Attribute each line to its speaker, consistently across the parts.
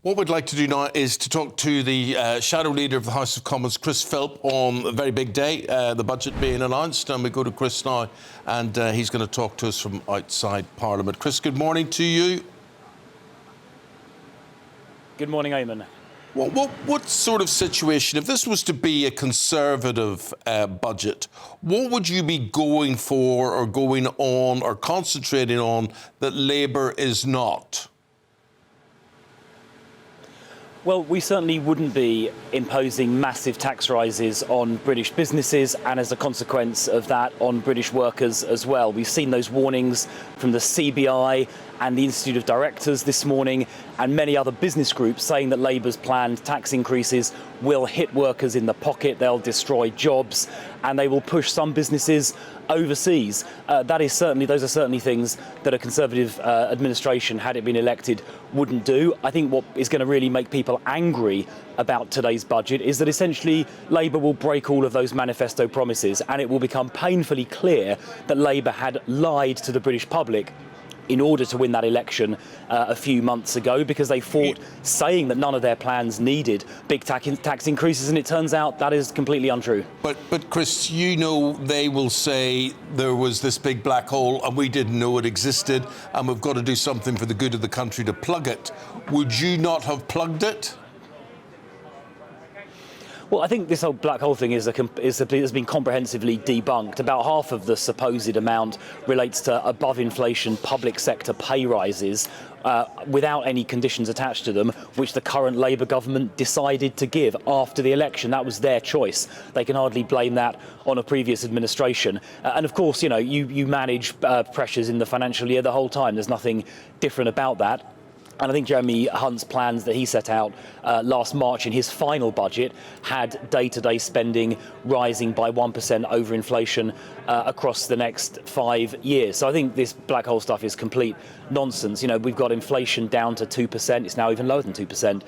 Speaker 1: What we'd like to do now is to talk to the shadow leader of the House of Commons, Chris Philp, on a very big day, the budget being announced. And we go to Chris now, and he's going to talk to us from outside Parliament. Chris, good morning to you.
Speaker 2: Good morning, Eamon.
Speaker 1: What sort of situation, if this was to be a Conservative budget, what would you be going for or going on or concentrating on that Labour is not?
Speaker 2: Well, we certainly wouldn't be imposing massive tax rises on British businesses and, as a consequence of that, on British workers as well. We've seen those warnings from the CBI and the Institute of Directors this morning, and many other business groups saying that Labour's planned tax increases will hit workers in the pocket, they'll destroy jobs, and they will push some businesses overseas. Those are certainly things that a Conservative administration, had it been elected, wouldn't do. I think what is going to really make people angry about today's budget is that essentially Labour will break all of those manifesto promises, and it will become painfully clear that Labour had lied to the British public in order to win that election a few months ago, because they fought saying that none of their plans needed big tax increases, and it turns out that is completely untrue.
Speaker 1: But Chris, you know, they will say there was this big black hole and we didn't know it existed and we've got to do something for the good of the country to plug it. Would you not have plugged it?
Speaker 2: Well, I think this whole black hole thing has been comprehensively debunked. About half of the supposed amount relates to above inflation public sector pay rises without any conditions attached to them, which the current Labour government decided to give after the election. That was their choice. They can hardly blame that on a previous administration. And of course, you know, you manage pressures in the financial year the whole time. There's nothing different about that. And I think Jeremy Hunt's plans that he set out last March in his final budget had day-to-day spending rising by 1% over inflation across the next 5 years. So I think this black hole stuff is complete nonsense. You know, we've got inflation down to 2%. It's now even lower than 2%.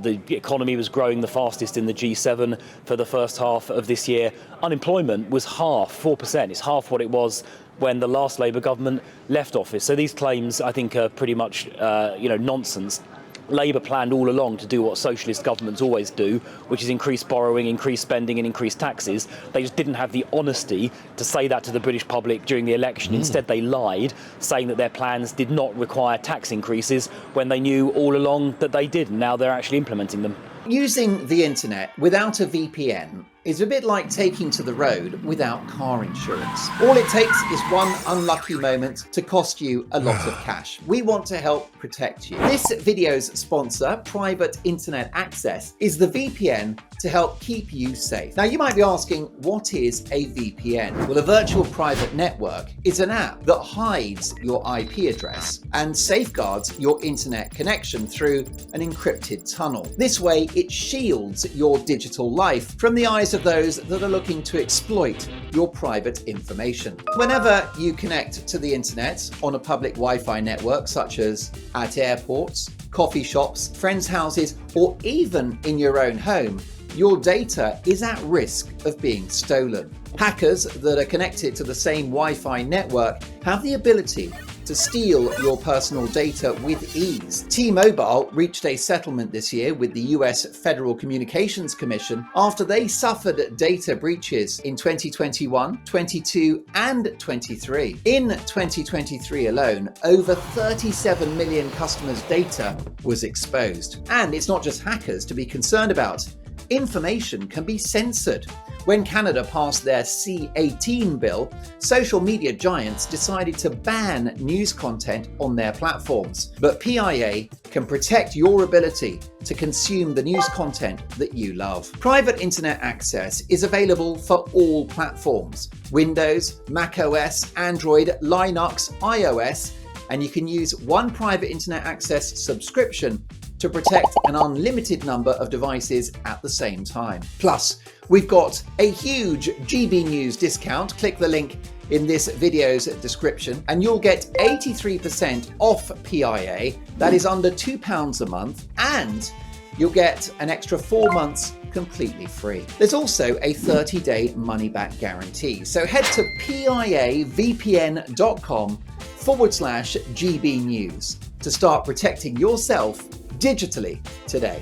Speaker 2: The economy was growing the fastest in the G7 for the first half of this year. Unemployment was half, 4%. It's half what it was when the last Labour government left office. So these claims, I think, are pretty much, nonsense. Labour planned all along to do what socialist governments always do, which is increase borrowing, increase spending and increase taxes. They just didn't have the honesty to say that to the British public during the election. Instead, they lied, saying that their plans did not require tax increases when they knew all along that they did, and now they're actually implementing them.
Speaker 3: Using the internet without a VPN is a bit like taking to the road without car insurance. All it takes is one unlucky moment to cost you a lot of cash. We want to help protect you. This video's sponsor, Private Internet Access, is the VPN to help keep you safe. Now, you might be asking, what is a VPN? Well, a virtual private network is an app that hides your IP address and safeguards your internet connection through an encrypted tunnel. This way, it shields your digital life from the eyes of those that are looking to exploit your private information. Whenever you connect to the internet on a public Wi-Fi network, such as at airports, coffee shops, friends' houses, or even in your own home, your data is at risk of being stolen. Hackers that are connected to the same Wi-Fi network have the ability to steal your personal data with ease. T-Mobile reached a settlement this year with the US Federal Communications Commission after they suffered data breaches in 2021, 22, and 23. In 2023 alone, over 37 million customers' data was exposed. And it's not just hackers to be concerned about. Information can be censored. When Canada passed their C-18 bill, social media giants decided to ban news content on their platforms. But PIA can protect your ability to consume the news content that you love. Private Internet Access is available for all platforms: Windows, macOS, Android, Linux, iOS, and you can use one Private Internet Access subscription to protect an unlimited number of devices at the same time. Plus, we've got a huge GB News discount. Click the link in this video's description and you'll get 83% off PIA. That is under £2 a month, and you'll get an extra 4 months completely free. There's also a 30-day money-back guarantee. So head to piavpn.com/GB News to start protecting yourself digitally today.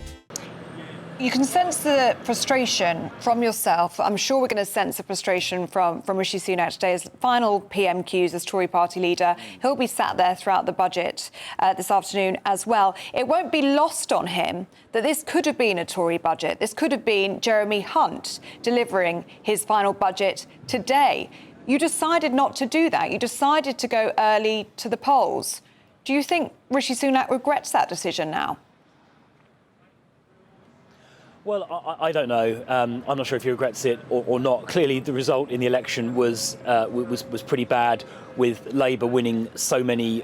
Speaker 4: You can sense the frustration from yourself. I'm sure we're going to sense the frustration from Rishi Sunak today as final PMQs as Tory party leader. He'll be sat there throughout the budget this afternoon as well. It won't be lost on him that this could have been a Tory budget. This could have been Jeremy Hunt delivering his final budget today. You decided not to do that. You decided to go early to the polls. Do you think Rishi Sunak regrets that decision now?
Speaker 2: Well, I don't know. I'm not sure if he regrets it or not. Clearly, the result in the election was pretty bad, with Labour winning so many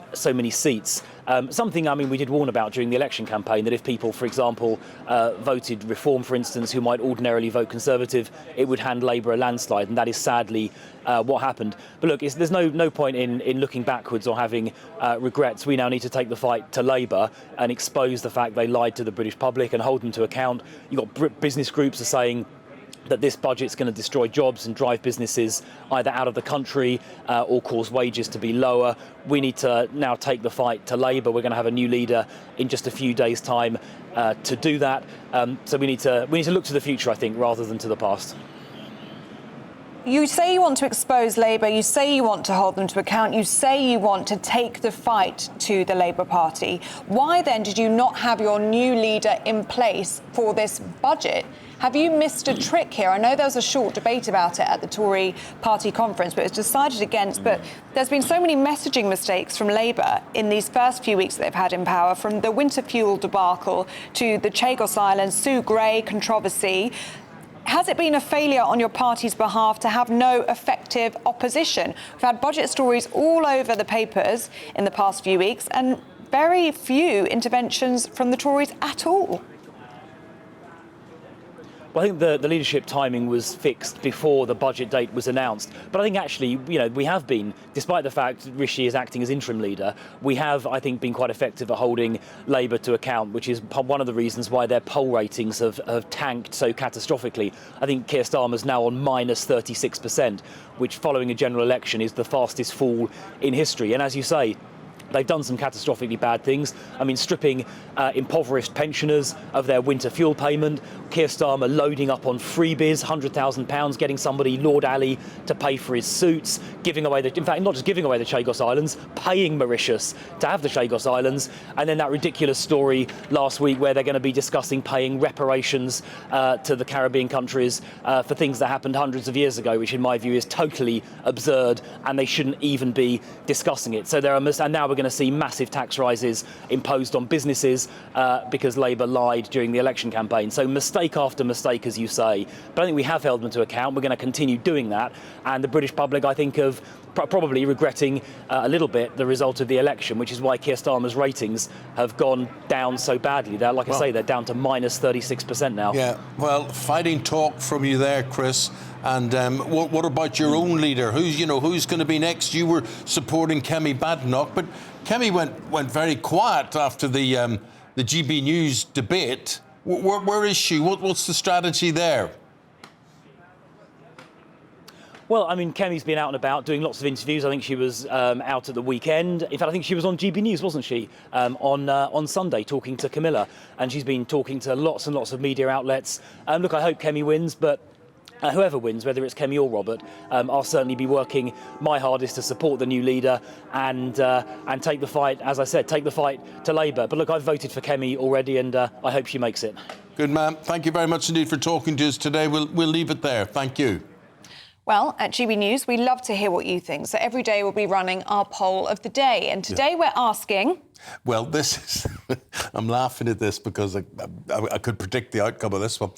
Speaker 2: seats. Something, I mean, we did warn about during the election campaign, that if people, for example, voted Reform, for instance, who might ordinarily vote Conservative, it would hand Labour a landslide, and that is sadly what happened. But look, there's no point in looking backwards or having regrets. We now need to take the fight to Labour and expose the fact they lied to the British public and hold them to account. You've got business groups are saying that this budget's going to destroy jobs and drive businesses either out of the country or cause wages to be lower. We need to now take the fight to Labour. We're going to have a new leader in just a few days' time to do that. So we need to look to the future, I think, rather than to the past.
Speaker 4: You say you want to expose Labour, you say you want to hold them to account, you say you want to take the fight to the Labour Party. Why then did you not have your new leader in place for this budget? Have you missed a trick here? I know there was a short debate about it at the Tory party conference, but it was decided against. But there's been so many messaging mistakes from Labour in these first few weeks that they've had in power, from the winter fuel debacle to the Chagos Islands, Sue Gray controversy. Has it been a failure on your party's behalf to have no effective opposition? We've had budget stories all over the papers in the past few weeks and very few interventions from the Tories at all.
Speaker 2: Well, I think the leadership timing was fixed before the budget date was announced. But I think actually, we have been, despite the fact that Rishi is acting as interim leader, we have, I think, been quite effective at holding Labour to account, which is one of the reasons why their poll ratings have tanked so catastrophically. I think Keir Starmer's now on minus 36%, which following a general election is the fastest fall in history. And as you say, they've done some catastrophically bad things. I mean, stripping impoverished pensioners of their winter fuel payment, Keir Starmer loading up on freebies, £100,000, getting somebody, Lord Ali, to pay for his suits, giving away in fact, not just giving away the Chagos Islands, paying Mauritius to have the Chagos Islands, and then that ridiculous story last week where they're going to be discussing paying reparations to the Caribbean countries for things that happened hundreds of years ago, which in my view is totally absurd, and they shouldn't even be discussing it. So and now we're going to see massive tax rises imposed on businesses because Labour lied during the election campaign. So mistake after mistake, as you say. But I think we have held them to account. We're going to continue doing that. And the British public, I think, have probably regretting a little bit the result of the election, which is why Keir Starmer's ratings have gone down so badly. They're, like I say, they're down to minus 36% now.
Speaker 1: Yeah, well, fighting talk from you there, Chris. And what about your own leader? Who's going to be next? You were supporting Kemi Badenoch, but Kemi went very quiet after the GB News debate. Where is she? What's the strategy there?
Speaker 2: Well, I mean, Kemi's been out and about doing lots of interviews. I think she was out at the weekend. In fact, I think she was on GB News, wasn't she, on Sunday, talking to Camilla. And she's been talking to lots and lots of media outlets. Look, I hope Kemi wins, but whoever wins, whether it's Kemi or Robert, I'll certainly be working my hardest to support the new leader and take the fight, as I said, take the fight to Labour. But look, I've voted for Kemi already, and I hope she makes it.
Speaker 1: Good man. Thank you very much indeed for talking to us today. We'll leave it there. Thank you.
Speaker 4: Well, at GB News, we love to hear what you think. So every day we'll be running our poll of the day. And today we're asking...
Speaker 1: Well, this is... I'm laughing at this because I could predict the outcome of this one.